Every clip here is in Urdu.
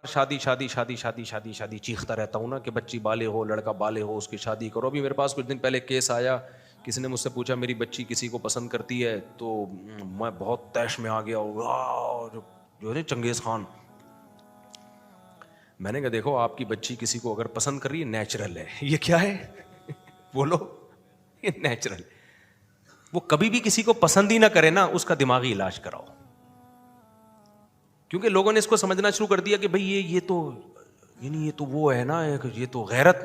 شادی شادی شادی شادی شادی شادی چیختا رہتا ہوں نا کہ بچی بالغ ہو، لڑکا بالغ ہو، اس کی شادی کرو. ابھی میرے پاس کچھ دن پہلے کیس آیا، کسی نے مجھ سے پوچھا میری بچی کسی کو پسند کرتی ہے، تو میں بہت طیش میں آ گیا. جو ہے چنگیز خان. میں نے کہا دیکھو آپ کی بچی کسی کو اگر پسند کر رہی ہے نیچرل ہے. یہ کیا ہے بولو، یہ نیچرل. وہ کبھی بھی کسی کو پسند ہی نہ کرے نا، اس کا دماغی علاج کراؤ. کیونکہ لوگوں نے اس کو سمجھنا شروع کر دیا کہ بھئی یہ تو یعنی یہ تو وہ ہے نا، یہ تو غیرت.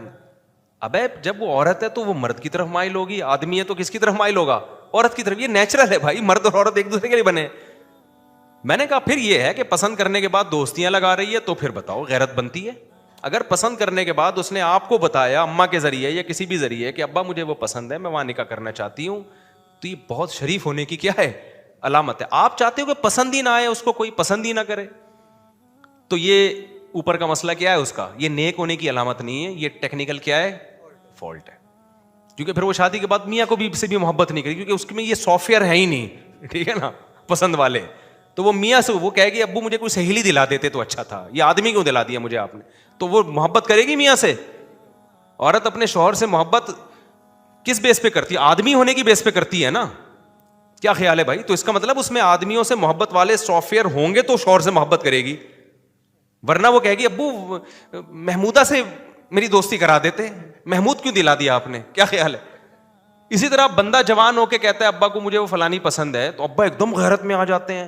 ابے جب وہ عورت ہے تو وہ مرد کی طرف مائل ہوگی، آدمی ہے تو کس کی طرف مائل ہوگا؟ عورت کی طرف. یہ نیچرل ہے بھائی، مرد اور عورت ایک دوسرے کے لیے بنے. میں نے کہا پھر یہ ہے کہ پسند کرنے کے بعد دوستیاں لگا رہی ہے تو پھر بتاؤ غیرت بنتی ہے؟ اگر پسند کرنے کے بعد اس نے آپ کو بتایا اماں کے ذریعے یا کسی بھی ذریعے کہ ابا مجھے وہ پسند ہے، میں وہاں نکاح کرنا چاہتی ہوں، تو یہ بہت شریف ہونے کی کیا ہے؟ علامت ہے. آپ چاہتے ہو کہ پسند ہی نہ آئے، اس کو کوئی پسند ہی نہ کرے، تو یہ اوپر کا مسئلہ کیا ہے اس کا؟ یہ نیک ہونے کی علامت نہیں ہے، یہ ٹیکنیکل کیا ہے؟ فالٹ ہے. کیونکہ پھر وہ شادی کے بعد میاں کو بھی سے بھی محبت نہیں کرے، کیونکہ اس میں یہ سافٹ ویئر ہے ہی نہیں. ٹھیک ہے نا، پسند والے. تو وہ میاں سے وہ کہے گی ابو مجھے کوئی سہیلی دلا دیتے تو اچھا تھا، یہ آدمی کیوں دلا دیا مجھے آپ نے؟ تو وہ محبت کرے گی میاں سے. عورت اپنے شوہر سے محبت کس بیس پہ کرتی ہے؟ آدمی ہونے کی بیس پہ کرتی ہے نا. کیا خیال ہے بھائی؟ تو اس کا مطلب اس میں آدمیوں سے محبت والے سافٹ ویئر ہوں گے تو شوہر سے محبت کرے گی، ورنہ وہ کہے گی ابو محمودہ سے میری دوستی کرا دیتے، محمود کیوں دلا دیا آپ نے؟ کیا خیال ہے؟ اسی طرح بندہ جوان ہو کے کہتا ہے ابا کو مجھے وہ فلانی پسند ہے، تو ابا ایک دم غیرت میں آ جاتے ہیں.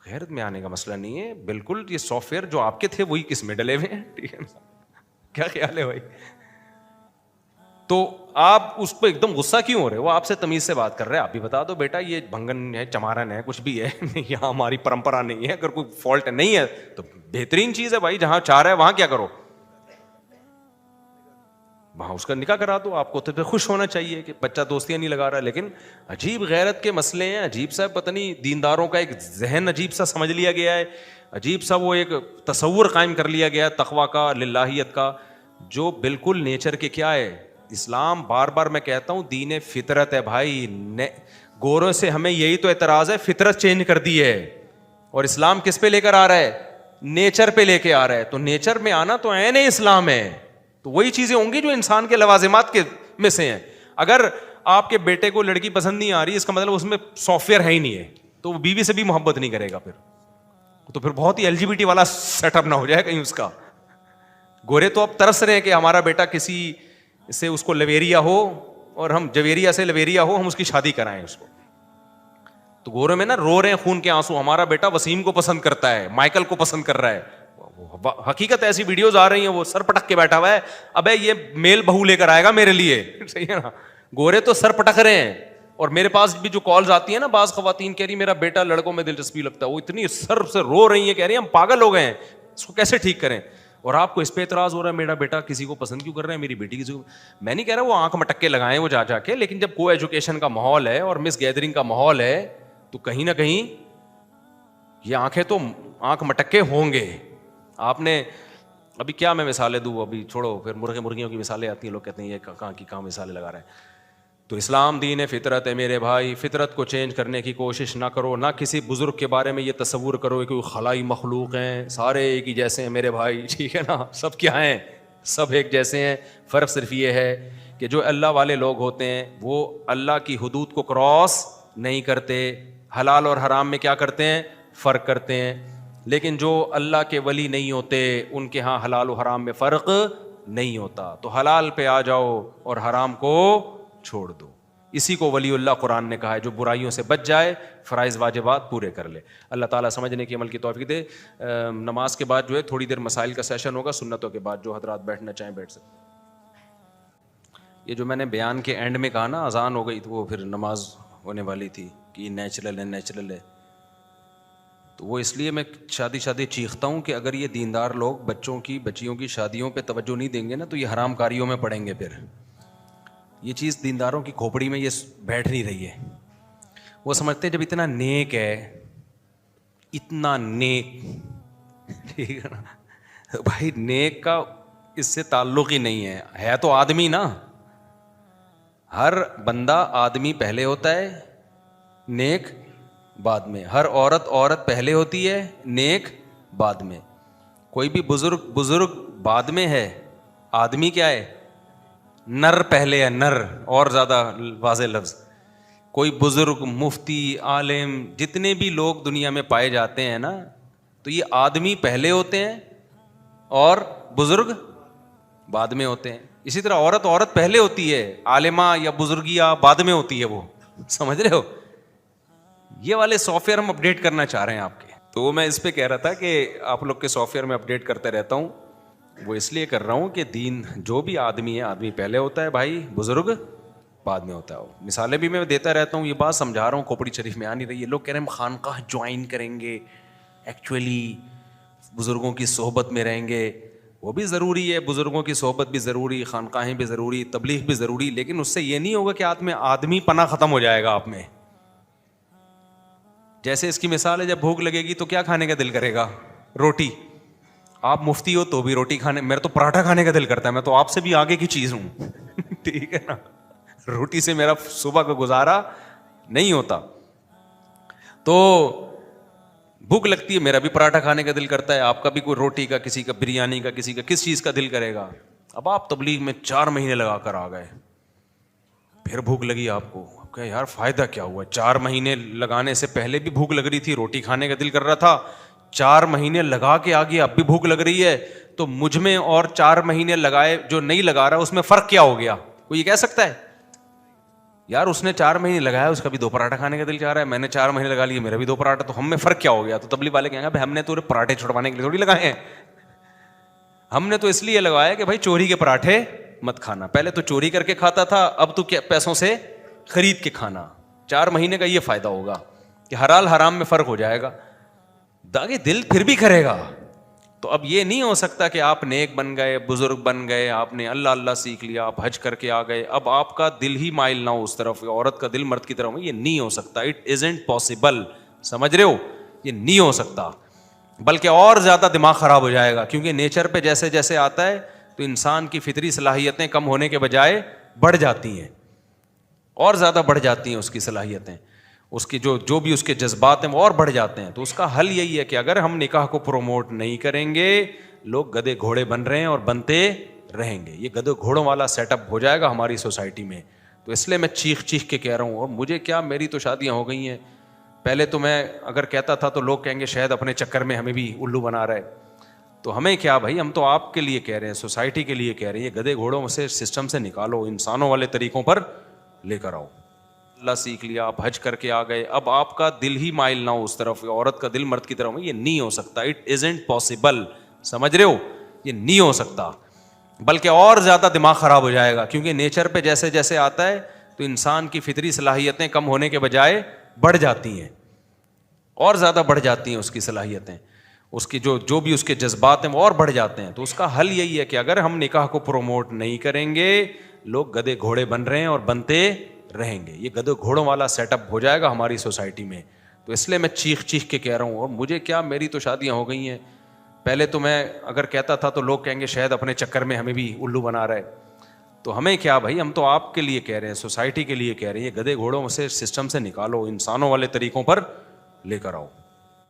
غیرت میں آنے کا مسئلہ نہیں ہے، بالکل یہ سافٹ ویئر جو آپ کے تھے وہی کس میں ڈلے ہوئے ہیں. ٹھیک ہے نا؟ کیا خیال ہے بھائی؟ تو آپ اس پہ ایک دم غصہ کیوں ہو رہے ہو؟ وہ آپ سے تمیز سے بات کر رہے ہیں، آپ بھی بتا دو بیٹا یہ بھنگن ہے، چمارن ہے، کچھ بھی ہے، یہاں ہماری پرمپرا نہیں ہے. اگر کوئی فالٹ نہیں ہے تو بہترین چیز ہے بھائی، جہاں چاہ رہا ہے وہاں کیا کرو، وہاں اس کا نکاح کرا دو. آپ کو تو خوش ہونا چاہیے کہ بچہ دوستیاں نہیں لگا رہا. لیکن عجیب غیرت کے مسئلے ہیں، عجیب سا پتہ نہیں دینداروں کا ایک ذہن عجیب سا سمجھ لیا گیا ہے، عجیب سا وہ ایک تصور قائم کر لیا گیا ہے تقویٰ کا، للہیت کا، جو بالکل نیچر کے کیا ہے. اسلام بار بار میں کہتا ہوں دین فطرت ہے بھائی. گوروں سے ہمیں یہی تو اعتراض ہے، فطرت چینج کر دی ہے، اور اسلام کس پہ لے کر آ رہا ہے؟ نیچر پہ لے کے آ رہا ہے. تو نیچر میں آنا تو عین اسلام ہے. تو وہی چیزیں ہوں گی جو انسان کے لوازمات کے میں سے ہیں. اگر آپ کے بیٹے کو لڑکی پسند نہیں آ رہی، اس کا مطلب اس میں سافٹ ویئر ہے ہی نہیں ہے، تو وہ بیوی سے بھی محبت نہیں کرے گا. پھر بہت ہی LGBT والا سیٹ اپ نہ ہو جائے کہیں اس کا. گورے تو اب ترس رہے ہیں کہ ہمارا بیٹا کسی سے اس کو لویریا ہو، اور ہم جویریا سے لویریا ہو، ہم اس کی شادی کرائیں اس کو. تو گورے میں نا رو رہے ہیں خون کے آنسو، ہمارا بیٹا وسیم کو پسند کرتا ہے، مائیکل کو پسند کر رہا ہے. حقیقت ایسی ویڈیوز آ رہی ہیں، وہ سر پٹک کے بیٹھا ہوا ہے، ابے یہ میل بہو لے کر آئے گا میرے لیے. صحیح ہے نا؟ گورے تو سر پٹک رہے ہیں. اور میرے پاس بھی جو کالز آتی ہیں نا، بعض خواتین کہہ رہی میرا بیٹا لڑکوں میں دلچسپی لگتا ہے، وہ اتنی سر سے رو رہی ہیں، کہہ رہی ہیں ہم پاگل ہو گئے ہیں، اس کو کیسے ٹھیک کریں. اور آپ کو اس پہ اعتراض ہو رہا ہے میرا بیٹا کسی کو پسند کیوں کر رہا ہے، میری بیٹی کسی کو. میں نہیں کہہ رہا وہ آنکھ مٹکے لگائیں وہ جا کے، لیکن جب کو ایجوکیشن کا ماحول ہے اور مس گیدرنگ کا ماحول ہے تو کہیں نہ کہیں یہ آنکھیں تو آنکھ مٹکے ہوں گے. آپ نے ابھی کیا میں مثالیں دوں، ابھی چھوڑو، پھر مرغیوں کی مثالیں آتی ہیں، لوگ کہتے ہیں یہ کہاں کی کہاں مثالیں لگا رہے ہیں. تو اسلام دین فطرت ہے میرے بھائی. فطرت کو چینج کرنے کی کوشش نہ کرو، نہ کسی بزرگ کے بارے میں یہ تصور کرو کہ کوئی خلائی مخلوق ہیں، سارے ایک ہی جیسے ہیں میرے بھائی. ٹھیک ہے نا؟ سب کیا ہیں؟ سب ایک جیسے ہیں. فرق صرف یہ ہے کہ جو اللہ والے لوگ ہوتے ہیں وہ اللہ کی حدود کو کراس نہیں کرتے، حلال اور حرام میں کیا کرتے ہیں؟ فرق کرتے ہیں. لیکن جو اللہ کے ولی نہیں ہوتے ان کے ہاں حلال و حرام میں فرق نہیں ہوتا. تو حلال پہ آ جاؤ اور حرام کو چھوڑ دو. اسی کو ولی اللہ قرآن نے کہا ہے، جو برائیوں سے بچ جائے، فرائض واجبات پورے کر لے. اللہ تعالیٰ سمجھنے کی عمل کی توفیق دے. نماز کے بعد جو ہے تھوڑی دیر مسائل کا سیشن ہوگا، سنتوں کے بعد جو حضرات بیٹھنا چاہیں بیٹھ سکتے. یہ جو میں نے بیان کے اینڈ میں کہا نا اذان ہو گئی تو وہ پھر نماز ہونے والی تھی کہ نیچرل ہے نیچرل ہے، تو وہ اس لیے میں شادی چیختا ہوں کہ اگر یہ دیندار لوگ بچیوں کی شادیوں پہ توجہ نہیں دیں گے نا تو یہ حرام کاریوں میں پڑیں گے. پھر یہ چیز دینداروں کی کھوپڑی میں یہ بیٹھ نہیں رہی ہے. وہ سمجھتے ہیں جب اتنا نیک ہے، اتنا نیک، ٹھیک ہے نا بھائی، نیک کا اس سے تعلق ہی نہیں ہے تو آدمی نا. ہر بندہ آدمی پہلے ہوتا ہے، نیک بعد میں. ہر عورت پہلے ہوتی ہے، نیک بعد میں. کوئی بھی بزرگ بعد میں ہے, آدمی کیا ہے, نر پہلے ہے, نر, اور زیادہ واضح لفظ. کوئی بزرگ, مفتی, عالم, جتنے بھی لوگ دنیا میں پائے جاتے ہیں نا, تو یہ آدمی پہلے ہوتے ہیں اور بزرگ بعد میں ہوتے ہیں. اسی طرح عورت پہلے ہوتی ہے, عالمہ یا بزرگیہ بعد میں ہوتی ہے. وہ سمجھ رہے ہو, یہ والے سافٹ ویئر ہم اپڈیٹ کرنا چاہ رہے ہیں آپ کے. تو میں اس پہ کہہ رہا تھا کہ آپ لوگ کے سافٹ ویئر میں اپڈیٹ کرتے رہتا ہوں. وہ اس لیے کر رہا ہوں کہ دین جو بھی آدمی ہے, آدمی پہلے ہوتا ہے بھائی, بزرگ بعد میں ہوتا ہے. مثالیں بھی میں دیتا رہتا ہوں, یہ بات سمجھا رہا ہوں, کھوپڑی شریف میں آ نہیں رہی ہے. لوگ کہہ رہے ہیں ہم خانقاہ جوائن کریں گے, ایکچولی بزرگوں کی صحبت میں رہیں گے. وہ بھی ضروری ہے, بزرگوں کی صحبت بھی ضروری, خانقاہیں بھی ضروری, تبلیغ بھی ضروری, لیکن اس سے یہ نہیں ہوگا کہ آدمی پناہ ختم ہو جائے گا آپ میں. جیسے اس کی مثال ہے, جب بھوک لگے گی تو کیا کھانے کا دل کرے گا, روٹی. آپ مفتی ہو تو بھی روٹی کھانے, میرا تو پراٹھا کھانے کا دل کرتا ہے, میں تو آپ سے بھی آگے کی چیز ہوں. ٹھیک ہے نا, روٹی سے میرا صبح کا گزارا نہیں ہوتا. تو بھوک لگتی ہے, میرا بھی پراٹھا کھانے کا دل کرتا ہے, آپ کا بھی کوئی روٹی کا, کسی کا بریانی کا, کسی کا کس چیز کا دل کرے گا. اب آپ تبلیغ میں 4 مہینے لگا کر آ گئے, پھر بھوک لگی آپ کو, کہ یار فائدہ کیا ہوا, 4 مہینے لگانے سے پہلے بھی بھوک لگ رہی تھی, روٹی کھانے کا دل کر رہا تھا, 4 مہینے لگا کے آ گیا, اب بھی بھوک لگ رہی ہے, تو مجھ میں اور 4 مہینے لگائے جو نہیں لگا رہا اس میں فرق کیا ہو گیا؟ کوئی یہ کہہ سکتا ہے؟ یار اس نے 4 مہینے لگایا, اس کا بھی 2 پراٹھا کھانے کا دل چاہ رہا ہے, میں نے 4 مہینے لگا لیے, میرا بھی 2 پراٹھا, تو ہم میں فرق کیا ہو گیا؟ تو تبلیغ والے کہیں گے بھائی ہم نے تو پراٹھے چھڑوانے کے لیے تھوڑی لگائے ہیں, ہم نے تو اس لیے لگوایا کہ بھائی چوری کے پراٹھے مت کھانا. پہلے تو چوری کر کے کھاتا تھا, اب تو پیسوں سے خرید کے کھانا. 4 مہینے کا یہ فائدہ ہوگا کہ حلال حرام میں فرق ہو جائے گا. داغے دل پھر بھی کرے گا. تو اب یہ نہیں ہو سکتا کہ آپ نیک بن گئے, بزرگ بن گئے, آپ نے اللہ اللہ سیکھ لیا, آپ حج کر کے آ گئے, اب آپ کا دل ہی مائل نہ ہو اس طرف, عورت کا دل مرد کی طرف. یہ نہیں ہو سکتا, اٹ ازنٹ پاسبل. سمجھ رہے ہو, یہ نہیں ہو سکتا, بلکہ اور زیادہ دماغ خراب ہو جائے گا. کیونکہ نیچر پہ جیسے جیسے آتا ہے تو انسان کی فطری صلاحیتیں کم ہونے کے بجائے بڑھ جاتی ہیں, اور زیادہ بڑھ جاتی ہیں اس کی صلاحیتیں, اس کی جو بھی اس کے جذبات ہیں وہ اور بڑھ جاتے ہیں. تو اس کا حل یہی ہے کہ اگر ہم نکاح کو پروموٹ نہیں کریں گے, لوگ گدھے گھوڑے بن رہے ہیں اور بنتے رہیں گے. یہ گدھے گھوڑوں والا سیٹ اپ ہو جائے گا ہماری سوسائٹی میں. تو اس لیے میں چیخ چیخ کے کہہ رہا ہوں, اور مجھے کیا, میری تو شادیاں ہو گئی ہیں. پہلے تو میں اگر کہتا تھا تو لوگ کہیں گے شاید اپنے چکر میں ہمیں بھی الو بنا رہا ہے. تو ہمیں کیا بھائی, ہم تو آپ کے لیے کہہ رہے ہیں, سوسائٹی کے لیے کہہ رہے ہیں. یہ گدھے گھوڑوں سے سسٹم سے نکالو, انسانوں والے طریقوں پر لے کر آؤ. اللہ سیکھ لیا, آپ حج کر کے آ گئے, اب آپ کا دل ہی مائل نہ ہو اس طرف, عورت کا دل مرد کی طرف. یہ نہیں ہو سکتا, اٹ ازنٹ پاسبل. سمجھ رہے ہو, یہ نہیں ہو سکتا, بلکہ اور زیادہ دماغ خراب ہو جائے گا. کیونکہ نیچر پہ جیسے جیسے آتا ہے تو انسان کی فطری صلاحیتیں کم ہونے کے بجائے بڑھ جاتی ہیں, اور زیادہ بڑھ جاتی ہیں اس کی صلاحیتیں, اس کی جو بھی اس کے جذبات ہیں وہ اور بڑھ جاتے ہیں. تو اس کا حل یہی ہے کہ اگر ہم نکاح کو پروموٹ نہیں کریں گے, لوگ گدھے گھوڑے بن رہے ہیں اور بنتے رہیں گے. یہ گدھے گھوڑوں والا سیٹ اپ ہو جائے گا ہماری سوسائٹی میں. تو اس لیے میں چیخ چیخ کے کہہ رہا ہوں, اور مجھے کیا, میری تو شادیاں ہو گئی ہیں. پہلے تو میں اگر کہتا تھا تو لوگ کہیں گے شاید اپنے چکر میں ہمیں بھی الو بنا رہا ہے. تو ہمیں کیا بھائی, ہم تو آپ کے لیے کہہ رہے ہیں, سوسائٹی کے لیے کہہ رہے ہیں. یہ گدھے گھوڑوں سے سسٹم سے نکالو, انسانوں والے طریقوں پر لے کر آؤ.